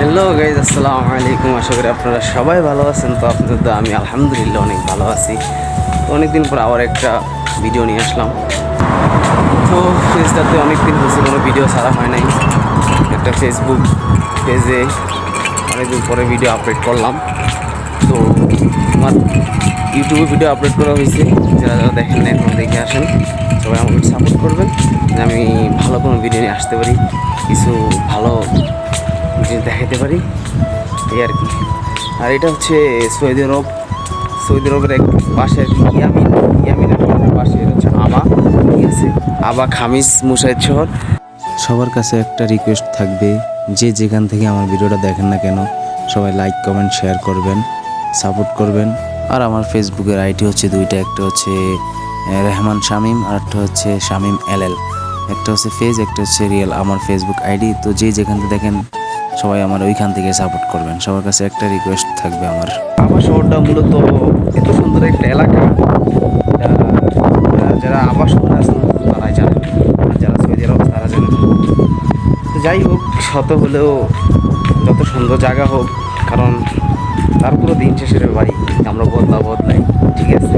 Hello guys, আসসালামু আলাইকুম। আশা করি আপনারা সবাই ভালো আছেন। তো আপনাদের তো আমি আলহামদুলিল্লাহ অনেক ভালো আছি। তো অনেকদিন পর আবার একটা ভিডিও নিয়ে আসলাম। তো পেজটাতে অনেকদিন হয়েছে কোনো ভিডিও ছাড়া হয় নাই। একটা ফেসবুক পেজে অনেকদিন পরে ভিডিও আপলোড করলাম। তো আমার ইউটিউবে ভিডিও আপলোড করা হয়েছে। যারা যারা দেখেন না এখন দেখে আসেন, সবাই আমাকে সাপোর্ট করবেন যে আমি ভালো কোনো ভিডিও নিয়ে আসতে পারি, কিছু ভালো জিনিস দেখাতে পারি, এই আর কি। আর এটা হচ্ছে সৌদি আরবের এক পাশে ইয়ামিনের পাশে হচ্ছে আবা, ঠিক আছে, আবা খামিস মুসাইদ শহর। সবার কাছে একটা রিকোয়েস্ট থাকবে, যে যেখান থেকে আমার ভিডিওটা দেখেন না কেন সবাই লাইক কমেন্ট শেয়ার করবেন, সাপোর্ট করবেন। আর আমার ফেসবুকের আইডি হচ্ছে দুইটা, একটা হচ্ছে রেহমান শামীম আর একটা হচ্ছে শামীম এলএল। একটা হচ্ছে ফেজ, একটা হচ্ছে রিয়েল আমার ফেসবুক আইডি। তো যে যেখান থেকে দেখেন সবাই আমার ওইখান থেকে সাপোর্ট করবেন। সবার কাছে একটা রিকোয়েস্ট থাকবে আমার। আবা শহরটা মূলত এত সুন্দর একটা এলাকা, যারা আবা শহরে আছেন তারাই জানেন, আর যারা সৌদি আরব তারা জানেন। তো যাই হোক, শত হলেও যত সুন্দর জায়গা হোক, কারণ তারপরে দিন শেষের বাড়ি আমরা বদলাই, ঠিক আছে।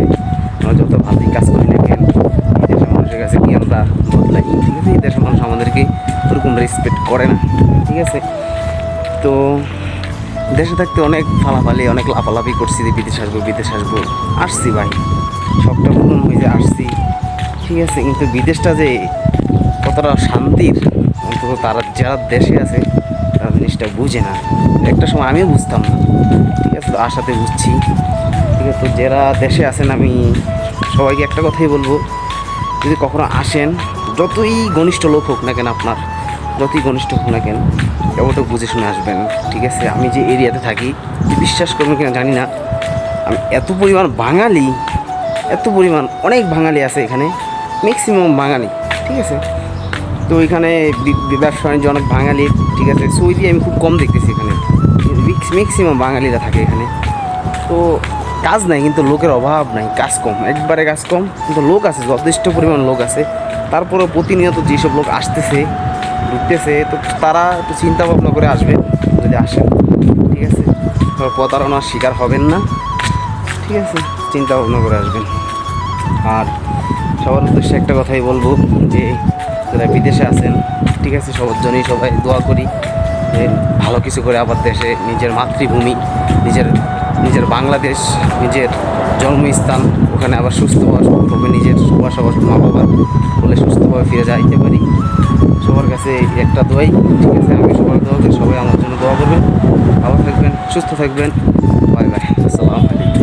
আমরা যত ভালোই কাজ করি না কেন, এই দেশের মানুষের কাছে কি আমরা বদলাই, ঠিক আছে। এই দেশের মানুষ আমাদেরকে ওরকম রেসপেক্ট করে না, ঠিক আছে। তো দেশে থাকতে অনেক ফালাফালি, অনেক লাফালাফি করছি যে বিদেশ আসবো, আসছি ভাই, সবটা পূরণ হয়ে যে আসছি, ঠিক আছে। কিন্তু বিদেশটা যে কতটা শান্তির, অন্তত তারা যারা দেশে আছে তারা জিনিসটা বুঝে না। একটা সময় আমিও বুঝতাম না, ঠিক আছে। তো আশাতে বুঝছি, ঠিক আছে। তো যারা দেশে আছেন, আমি সবাইকে একটা কথাই বলবো, যদি কখনো আসেন, যতই ঘনিষ্ঠ লোক হোক না কেন, আপনার যতই ঘনিষ্ঠ হোক না কেন, কেবল তো বুঝে শুনে আসবেন, ঠিক আছে। আমি যে এরিয়াতে থাকি, বিশ্বাস করবেন কিনা জানি না, আমি এত পরিমাণ অনেক বাঙালি আছে এখানে, ম্যাক্সিমাম বাঙালি, ঠিক আছে। তো এখানে ব্যবসা বাণিজ্য অনেক বাঙালি, ঠিক আছে। সৌদি আমি খুব কম দেখতেছি এখানে, ম্যাক্সিমাম বাঙালিরা থাকে এখানে। তো কাজ নাই, কিন্তু লোকের অভাব নাই, কাজ কম, একবারে কাজ কম, কিন্তু লোক আছে, যথেষ্ট পরিমাণ লোক আছে। তারপরেও প্রতিনিয়ত যেসব লোক আসতেছে ঢুকতেছে, তো তারা একটু চিন্তা ভাবনা করে আসবে, যদি আসেন, ঠিক আছে। প্রতারণার শিকার হবেন না, ঠিক আছে, চিন্তা ভাবনা করে আসবেন। আর সবার উদ্দেশ্যে একটা কথাই বলবো, যে যারা বিদেশে আছেন, ঠিক আছে, সবার জন্যই সবাই দোয়া করি যে ভালো কিছু করে আবার দেশে, নিজের মাতৃভূমি, নিজের বাংলাদেশ, নিজের জন্মস্থান, ওখানে আবার সুস্থভাবে নিজের বসবাস, মা বাবার বলে সুস্থভাবে ফিরে যাইতে পারি। সবার কাছে একটা দোয়াই, ঠিক আছে। আমি সবার দোয়া করি, সবাই আমার জন্য দোয়া করবেন, ভালো থাকবেন, সুস্থ থাকবেন। বাই বাই, আসসালামু আলাইকুম।